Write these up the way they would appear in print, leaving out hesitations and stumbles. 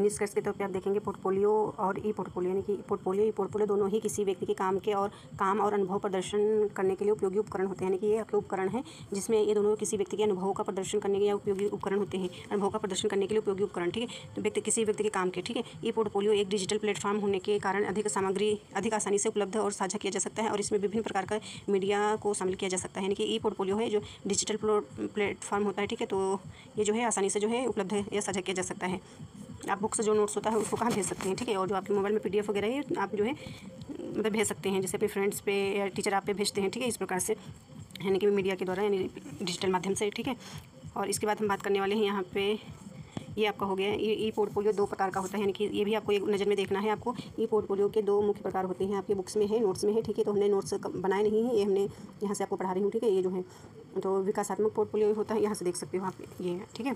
निष्कर्ष के तौर पे आप देखेंगे पोर्टफोलियो और ई पोर्टफोलियो, यानी कि पोर्टफोलियो दोनों ही किसी व्यक्ति के काम और अनुभव प्रदर्शन करने के लिए उपयोगी उपकरण होते हैं। यानी कि ये आपके उपकरण हैं जिसमें ये दोनों किसी व्यक्ति के अनुभव का प्रदर्शन करने के या उपयोगी उपकरण होते हैं, अनुभव का प्रदर्शन करने के लिए उपयोगी उपकरण, ठीक है। तो किसी व्यक्ति के काम के, ठीक है। ई पोर्टफोलियो एक डिजिटल प्लेटफॉर्म होने के कारण अधिक सामग्री अधिक आसानी से उपलब्ध और साझा किया जा सकता है और इसमें विभिन्न प्रकार का मीडिया को शामिल किया जा सकता है। यानी कि ई पोर्टफोलियो है जो डिजिटल प्लेटफॉर्म होता है, ठीक है। तो ये जो है आसानी से जो है उपलब्ध है या साझा किया जा सकता है। आप बुक से जो नोट्स होता है उसको कहाँ भेज सकते हैं, ठीक है। और जो आपके मोबाइल में PDF वगैरह है आप जो है मतलब भेज सकते हैं, जैसे अपने फ्रेंड्स पे या टीचर आप पे भेजते हैं, ठीक है। इस प्रकार से यानी कि मीडिया के द्वारा, यानी डिजिटल माध्यम से, ठीक है। और इसके बाद हम बात करने वाले हैं यहाँ पे, ये आपका हो गया। ये ई पोर्टफोलियो 2 प्रकार का होता है, यानी कि ये भी आपको एक नज़र में देखना है। आपको ई पोर्टफोलियो के 2 मुख्य प्रकार होते हैं, आपके बुक्स में है, नोट्स में है, ठीक है। तो हमने नोट्स बनाए नहीं है, ये हमने यहाँ से आपको पढ़ा रही हूँ, ठीक है। ये जो है तो विकासात्मक पोर्टफोलियो होता है, यहाँ से देख सकते हो आप, ये है, ठीक है।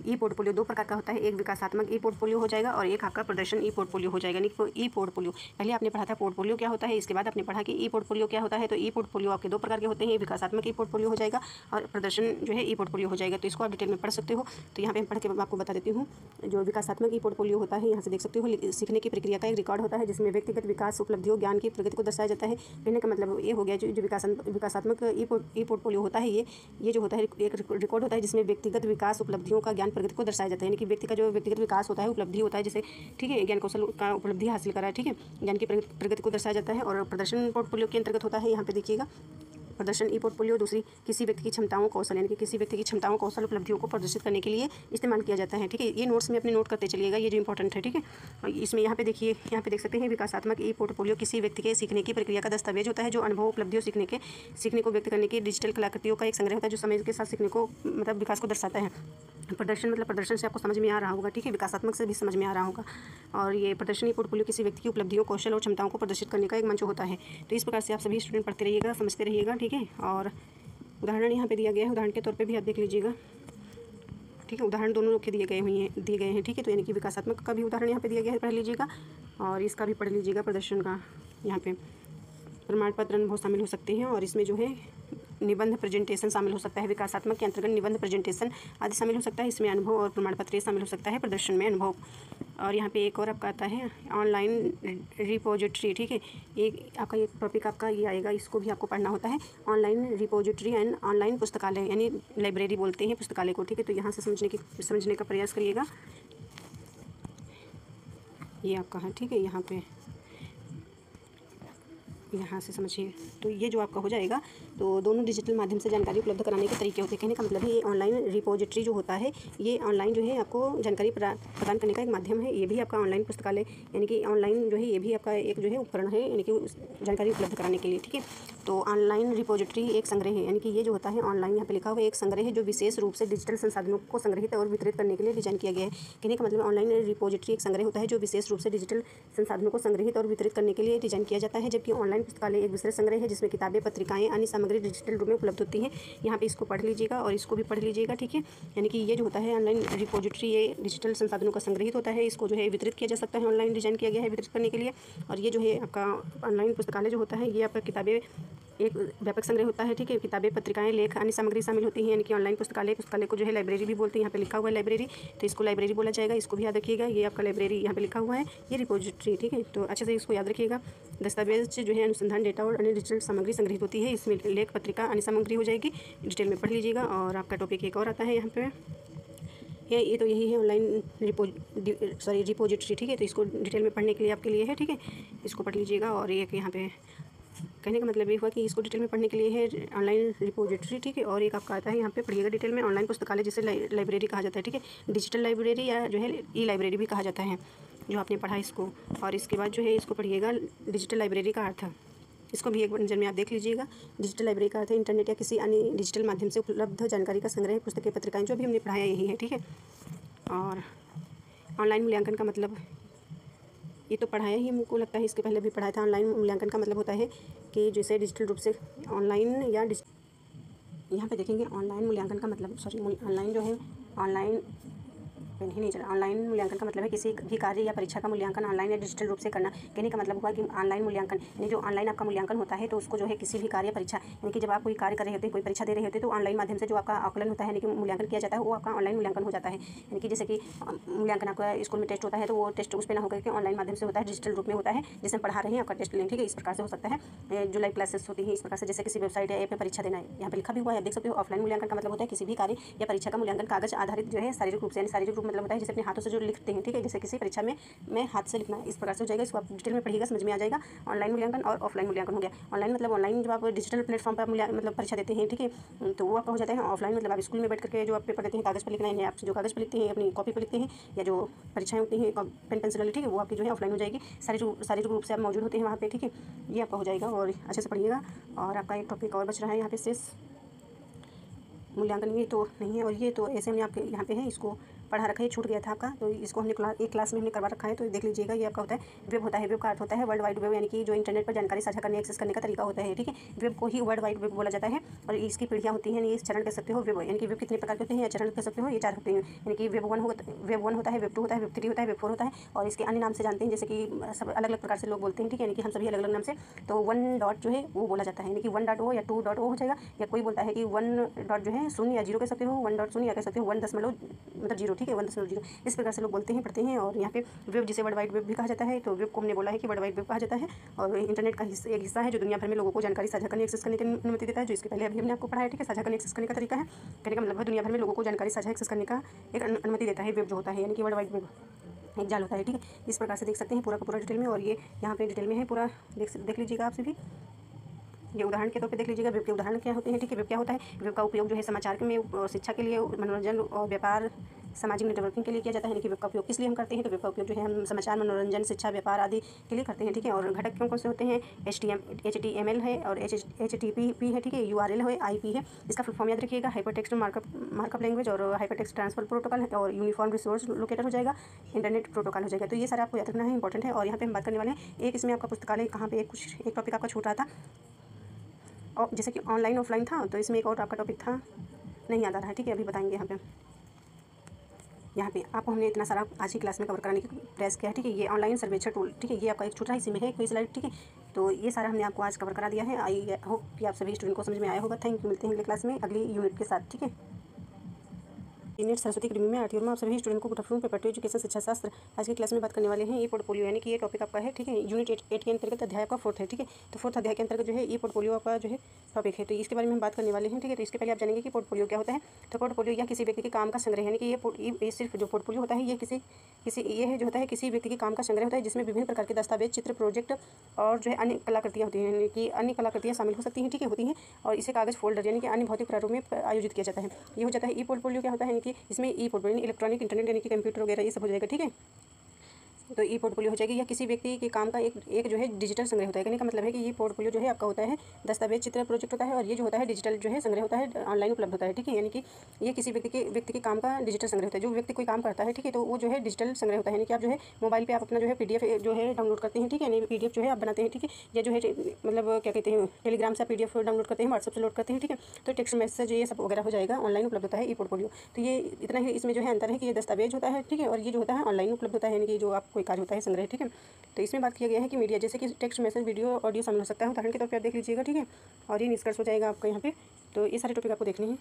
ई पोर्टफोलियो 2 प्रकार का होता है, एक विकासात्मक ई पोर्टफोलियो हो जाएगा और एक आपका प्रदर्शन ई पोर्टफोलियो हो जाएगा। ई पोर्टफोलियो पहले आपने पढ़ा था पोर्टफोलियो क्या होता है, इसके बाद आपने पढ़ा कि ई पोर्टफोलियो क्या होता है। तो ई पोर्टफोलियो आपके 2 प्रकार के होते हैं, विकासात्मक ई पोर्टफोलियो हो जाएगा और प्रदर्शन जो है ई पोर्टफोलियो हो जाएगा। तो इसको आप डिटेल में पढ़ सकते हो। तो यहाँ पे हम पढ़ के आपको बता देती हूँ। जो विकासात्मक ई पोर्टफोलियो होता है, यहाँ से देख सकते हो, सीखने की प्रक्रिया का एक रिकॉर्ड होता है जिसमें व्यक्तिगत विकास, उपलब्धियों, ज्ञान की प्रगति को दर्शाया जाता है। कहने का मतलब ये हो गया जो विकासात्मक ई पोर्टफोलियो होता है, ये जो होता है एक रिकॉर्ड होता है जिसमें व्यक्तिगत विकास, उपलब्धियों का, ज्ञान, प्रगति को दर्शाया जाता है। यानी कि व्यक्ति का जो व्यक्तिगत विकास होता है, उपलब्धि होता है, जैसे, ठीक है, ज्ञान कौशल का उपलब्धि हासिल करा है, ठीक है, ज्ञान की प्रगति को दर्शाया जाता है। और प्रदर्शन पोर्टफोलियो के अंतर्गत होता है, यहाँ पे देखिएगा, प्रदर्शन ई पोर्टफोलियो दूसरी किसी व्यक्ति की क्षमताओं, कौशल, यानी कि किसी व्यक्ति की क्षमताओं, कौशल, उपलब्धियों को प्रदर्शित करने के लिए इस्तेमाल किया जाता है, ठीक है। ये नोट्स में अपने नोट करते चलिएगा, ये जो इंपॉर्टेंट है, ठीक है। और इसमें यहाँ पे देखिए, यहाँ पे देख सकते हैं विकासात्मक ई पोर्टफोलियो किसी व्यक्ति के सीखने की प्रक्रिया का दस्तावेज होता है जो अनुभव, उपलब्धियों, सीखने को व्यक्त करने की डिजिटल कलाकृतियों का एक संग्रह होता है जो समय के साथ सीखने को मतलब विकास को दर्शाता है। प्रदर्शन मतलब प्रदर्शन से आपको समझ में आ रहा होगा, ठीक है। विकासात्मक से भी समझ में आ रहा होगा। और ये प्रदर्शनी पोर्टफोलियो किसी व्यक्ति की उपलब्धियों, कौशल और क्षमताओं को प्रदर्शित करने का एक मंच होता है। तो इस प्रकार से आप सभी स्टूडेंट पढ़ते रहिएगा, समझते रहिएगा, ठीक है। और उदाहरण यहाँ पे दिया गया है, उदाहरण के तौर पे भी आप देख लीजिएगा, ठीक है। उदाहरण दोनों के दिए गए हैं, ठीक है। तो यानी कि विकासात्मक का भी उदाहरण यहाँ पे दिया गया है, पढ़ लीजिएगा, और इसका भी पढ़ लीजिएगा, प्रदर्शन का। यहाँ पे प्रमाण पत्र, अनुभव शामिल हो सकते हैं और इसमें जो है निबंध, प्रेजेंटेशन शामिल हो सकता है। विकासात्मक के अंतर्गत निबंध, प्रेजेंटेशन आदि शामिल हो सकता है। इसमें अनुभव और प्रमाण पत्र शामिल हो सकता है, प्रदर्शन में अनुभव। और यहाँ पे एक और आपका आता है ऑनलाइन रिपोजिटरी, ठीक है। एक आपका ये टॉपिक आपका ये आएगा, इसको भी आपको पढ़ना होता है। ऑनलाइन रिपोजिटरी एंड ऑनलाइन पुस्तकालय, यानी लाइब्रेरी बोलते हैं पुस्तकालय को, ठीक है। तो यहाँ से समझने का प्रयास करिएगा। ये आपका है, ठीक है। यहाँ से समझिए। तो ये जो आपका हो जाएगा, तो दोनों डिजिटल माध्यम से जानकारी उपलब्ध कराने के तरीके होते हैं। कहने का मतलब है ये ऑनलाइन रिपोजिटरी जो होता है, ये ऑनलाइन जो है आपको जानकारी प्रदान करने का एक माध्यम है। ये भी आपका ऑनलाइन पुस्तकालय, यानी कि ऑनलाइन जो है ये भी आपका एक जो है उपकरण है, यानी कि जानकारी उपलब्ध कराने के लिए, ठीक है। तो ऑनलाइन रिपोजिटरी एक संग्रह है, यानी कि ये जो होता है ऑनलाइन, यहाँ पे लिखा हुआ है, एक संग्रह है जो विशेष रूप से डिजिटल संसाधनों को संग्रहित और वितरित करने के लिए डिजाइन किया गया है। कहने का मतलब ऑनलाइन रिपोजिटरी एक संग्रह होता है जो विशेष रूप से डिजिटल संसाधनों को संग्रहित और वितरित करने के लिए डिजाइन किया जाता है। जबकि ऑनलाइन पुस्तकालय एक विशेष संग्रह है जिसमें किताबें, पत्रिकाएं, अन्य सामग्री डिजिटल रूप में उपलब्ध होती हैं। यहाँ पे इसको पढ़ लीजिएगा और इसको भी पढ़ लीजिएगा, ठीक है। यानी कि ये जो होता है ऑनलाइन रिपोजिटरी, ये डिजिटल संसाधनों का संग्रहित होता है, इसको जो है वितरित किया जा सकता है, ऑनलाइन डिजाइन किया गया है वितरित करने के लिए। और ये जो है आपका ऑनलाइन पुस्तकालय जो होता है, ये आपका किताबें एक व्यापक संग्रह होता है, ठीक है। किताबें, पत्रिकाएं, लेख, अन्य सामग्री शामिल होती हैं, यानी कि ऑनलाइन पुस्तकालय को जो है लाइब्रेरी भी बोलते हैं। यहाँ पे लिखा हुआ है लाइब्रेरी, तो इसको लाइब्रेरी बोला जाएगा, इसको भी याद रखिएगा। ये आपका लाइब्रेरी यहाँ पे लिखा हुआ है, ये रिपोजिटरी, ठीक है। तो अच्छे से इसको याद रखिएगा। दस्तावेज जो है अनुसंधान, डेटा और अन्य डिजिटल सामग्री संग्रहित होती है, इसमें लेख, पत्रिका, अन्य सामग्री हो जाएगी। डिटेल में पढ़ लीजिएगा। और आपका टॉपिक एक और आता है यहाँ पे, ये तो यही है ऑनलाइन रिपोजिटरी, ठीक है। तो इसको डिटेल में पढ़ने के लिए आपके लिए है, ठीक है। इसको पढ़ लीजिएगा। और एक यहाँ पे कहने का मतलब ये हुआ कि इसको डिटेल में पढ़ने के लिए है ऑनलाइन रिपोजिटरी, ठीक है। और एक आपका आता है, यहाँ पे पढ़िएगा डिटेल में, ऑनलाइन पुस्तकालय जिसे लाइब्रेरी कहा जाता है, ठीक है। डिजिटल लाइब्रेरी या जो है ई लाइब्रेरी भी कहा जाता है, जो आपने पढ़ा इसको। और इसके बाद जो है इसको पढ़िएगा डिजिटल लाइब्रेरी का अर्थ, इसको भी एक बार नज़र में आप देख लीजिएगा। डिजिटल लाइब्रेरी का अर्थ है इंटरनेट या किसी अन्य डिजिटल माध्यम से उपलब्ध जानकारी का संग्रह, पुस्तकें, पत्रिकाएं, जो भी हमने पढ़ाया यही है, ठीक है। और ऑनलाइन मूल्यांकन का मतलब, ये तो पढ़ाया ही हमको लगता है, इसके पहले भी पढ़ाया था। ऑनलाइन मूल्यांकन का मतलब होता है कि जैसे डिजिटल रूप से ऑनलाइन या यहाँ पे देखेंगे ऑनलाइन मूल्यांकन का मतलब, ऑनलाइन जो है ऑनलाइन पेन ही नहीं चला। ऑनलाइन मूल्यांकन का मतलब है किसी भी कार्य या परीक्षा का मूल्यांकन ऑनलाइन या डिजिटल रूप से करना। कहने का मतलब हुआ कि ऑनलाइन मूल्यांकन यानी जो ऑनलाइन आपका मूल्यांकन होता है तो उसको जो है किसी भी कार्य परीक्षा यानी कि जब आप कोई कार्य कर रहे होते हैं, कोई परीक्षा दे रहे होते हैं, तो ऑनलाइन माध्यम से जो आपका आकलन होता है यानी कि मूल्यांकन किया जाता है वो आपका ऑनलाइन मूल्यांकन हो जाता है। यानी कि जैसे कि मूल्यांकन आपका स्कूल में टेस्ट होता है तो वो टेस्ट उस पर ना होकर के ऑनलाइन माध्यम से होता है, डिजिटल रूप में होता है, जिसमें पढ़ा रहे हैं आपका टेस्ट लें। ठीक है, इस प्रकार से हो सकता है। जो लाइव क्लासेस होती हैं इस प्रकार से, जैसे किसी वेबसाइट या ऐप में परीक्षा देना है, यहाँ पे लिखा भी हुआ है, आप देख सकते हो। ऑफलाइन मूल्यांकन का मतलब होता है किसी भी कार्य या परीक्षा का मूल्यांकन कागज आधारित जो है शारीरिक रूप से, यानी शारीरिक रूप मतलब होता है जैसे अपने हाथों से जो लिखते हैं। ठीक है, जैसे किसी परीक्षा में हाथ से लिखना, इस प्रकार से हो जाएगा। इसको आप डिटेल में पढ़िएगा, समझ में आ जाएगा। ऑनलाइन मूल्यांकन और ऑफलाइन मूल्यांकन हो गया। ऑनलाइन मतलब ऑनलाइन जब आप डिजिटल प्लेटफॉर्म पर मतलब परीक्षा देते हैं, ठीक है, तो वो आपका हो जाता है। ऑफलाइन मतलब आप स्कूल में बैठ करके जो आप पेपर देते हैं, कागज़ पर लिखना है, आप जो कागज़ पर लिखते हैं अपनी कॉपी पर लिखते हैं, या जो परीक्षाएं होती हैं पेन पेंसिल वाली, ठीक है, वो आपकी जो है ऑफलाइन हो जाएगी। शारीरिक रूप से आप मौजूद होते हैं वहाँ पे। ठीक है, ये आपका हो जाएगा और अच्छे से पढ़िएगा। और आपका एक टॉपिक और बच रहा है यहाँ पे शेष मूल्यांकन, ये तो नहीं है। और ये तो ऐसे हमने आपके यहाँ पे है, इसको पढ़ा रखा है, छूट गया था आपका, तो इसको हमने एक क्लास में हमने करवा रखा है, तो देख लीजिएगा। ये आपका होता है वेब होता है। वेब का अर्थ होता है वर्ल्ड वाइड वेब, यानी कि जो इंटरनेट पर जानकारी साझा करने एक्सेस करने का तरीका होता है। ठीक है, वेब को ही वर्ल्ड वाइड वेब बोला जाता है। और इसकी पीढ़ियाँ होती हैं, ये चरण कह सकते हो वेब, यानी कि वेब कितने प्रकार के होते हैं या चरण कह सकते हो, ये 4 होते हैं। यानी कि वेब 1 होता है, वेब 2 होता है, वेब 3 होता है, वेब 4 होता है, और इसके अन्य नाम से जानते हैं, जैसे कि सब अलग अलग प्रकार से लोग बोलते हैं। ठीक है, यानी कि हम सभी अलग अलग नाम से। तो 1 डॉट जो है वो बोला जाता है, यानी कि 1.0 या 2.0 हो जाएगा, या कोई बोलता है कि 1 डॉट जो है 0 या 0 कह सकते हो, 1.0 या कह सकते हो 1.0 मतलब 0। ठीक है, 1.0 इस प्रकार से लोग बोलते हैं, पढ़ते हैं। और यहाँ पे वेब जिसे वर्ल्ड वाइड वेब भी कहा जाता है, तो वेब को हमने बोला है कि वर्ल्ड वाइड वेब कहा जाता है, और इंटरनेट का एक हिस्सा है जो दुनिया भर में लोगों को जानकारी साझा करने एक्सेस करने की अनुमति देता है, जो इसके पहले अभी हमने आपको पढ़ाया। ठीक है, साझा करने एक्सेस करने का तरीका है, कहने का मतलब है दुनिया भर में लोगों को जानकारी साझा एक्सेस करने का एक अनुमति देता है वेब जो होता है, यानी कि वर्ल्ड वाइड वेब एक जाल होता है। ठीक है, इस प्रकार से देख सकते हैं पूरा का पूरा डिटेल में, और ये यहाँ पे डिटेल में है पूरा, देख लीजिएगा आप सभी। ये उदाहरण के तौर पे देख लीजिएगा वेब के उदाहरण क्या होते हैं। ठीक है, वेब क्या होता है, वेब का उपयोग जो है समाचार में और शिक्षा के लिए, मनोरंजन और व्यापार, सामाजिक नेटवर्किंग के लिए किया जाता है। यानी कि वेब का उपयोग किस लिए हम करते हैं, तो वेब का उपयोग जो है हम समाचार, मनोरंजन, शिक्षा, व्यापार आदि के लिए करते हैं। ठीक है, और घटक कौन कौन से होते हैं, HTML है और HTTP है। ठीक है, URL है, IP है। इसका फुल फॉर्म याद रखिएगा, हाइपरटेक्स्ट मार्कअप लैंग्वेज, और हाइपरटेक्स्ट ट्रांसफर प्रोटोकॉल है, और यूनिफॉर्म रिसोर्स लोकेटर हो जाएगा, इंटरनेट प्रोटोकॉल हो जाएगा। तो ये सारा आपको याद रखना है, इंपॉर्टेंट है। और यहाँ पे हम बात करने वाले हैं एक इसमें आपका पुस्तकालय, कहाँ पे एक टॉपिक आपका छूट रहा था, और जैसे कि ऑनलाइन ऑफलाइन था, तो इसमें एक और आपका टॉपिक था, नहीं याद आ रहा है। ठीक है, अभी बताएंगे। यहाँ पे आपको हमने इतना सारा आज की क्लास में कवर कराने की प्रयास किया है। ठीक है, ये ऑनलाइन सर्वेक्षण टूल, ठीक है, ये आपका एक छोटा इसी में है कोई स्लाइड। ठीक है, तो ये सारा हमने आपको आज कवर करा दिया है। आई होप कि आप सभी स्टूडेंट को समझ में आया होगा। थैंक यू, मिलते हैं अगले क्लास में अगली यूनिट के साथ। ठीक है, यूनिट सरस्वती अकेडमी में 8वीं में आप सभी स्टूडेंट को गुड आफ्टरनून। पेपर 2 एजुकेशन शिक्षा शास्त्र आज की क्लास में बात करने वाले हैं ई पोर्टफोलियो, यानी कि ये टॉपिक आपका है। ठीक है, यूनिट 8 के अंतर्गत अध्याय का 4th है। ठीक है, तो 4th अध्याय के अंतर्गत जो है ई पोर्टफोलियो आपका जो है टॉपिक है, तो इसके बारे में हम बात करने वाले हैं। ठीक है, तो इसके पहले आप जानेंगे कि पोर्टफोलियो क्या होता है। तो पोर्टफोलियो या किसी व्यक्ति के काम का संग्रह, यानी कि ये सिर्फ जो पोर्टफोलियो होता है ये ये है जो होता है किसी व्यक्ति के काम का संग्रह होता है, जिसमें विभिन्न प्रकार के दस्तावेज, चित्र, प्रोजेक्ट और जो है अन्य कलाकृतियाँ होती हैं, यानी कि अन्य कलाकृतियाँ शामिल हो सकती हैं। ठीक है, होती हैं, और इसे कागज फोल्डर यानी कि अन्य भौतिक प्रारूप में आयोजित किया जाता है। ये हो जाता है ई पोर्टफोलियो। क्या होता है, यानी कि इसमें ई पोर्टफोलियो इलेक्ट्रॉनिक इंटरनेट यानी कि कंप्यूटर वगैरह ये सब हो जाएगा। ठीक है, तो ई पोर्टफोलियो हो जाएगी, या किसी व्यक्ति के काम का एक जो है डिजिटल संग्रह होता है। कहने का मतलब है कि ये पोर्टफोलियो जो है आपका होता है दस्तावेज, चित्र, प्रोजेक्ट होता है, और ये जो होता है डिजिटल जो है संग्रह होता है, ऑनलाइन उपलब्ध होता है। ठीक है, यानी कि ये किसी व्यक्ति के काम का डिजिटल संग्रह होता है। जो व्यक्ति कोई काम करता है, ठीक है, तो वो जो है डिजिटल संग्रह होता है, यानी कि आप जो है मोबाइल पर आप अपना जो है PDF जो है डाउनलोड करते हैं। ठीक है, यानी PDF जो है आप बनाते हैं। ठीक है, या जो है मतलब क्या कहते हैं टेलीग्राम से PDF डाउनलोड करते हैं, व्हाट्सएप से लोड करते हैं। ठीक है, तो टेक्स्ट मैसेज ये सब वगैरह हो जाएगा, ऑनलाइन उपलब्ध होता है ई पोर्टफोलियो। तो ये इतना ही इसमें जो है अंतर है कि ये दस्तावेज होता है। ठीक है, और ये जो होता है ऑनलाइन उपलब्ध होता है, यानी कि जो आप कोई कार्य होता है संग्रह। ठीक है, तो इसमें बात किया गया है कि मीडिया जैसे कि टेक्स्ट मैसेज, वीडियो, ऑडियो शामिल हो सकता है, उदाहरण के तौर पे आप देख लीजिएगा। ठीक है, और ये निष्कर्ष हो जाएगा आपका यहाँ पे। तो ये सारे टॉपिक आपको देखने हैं।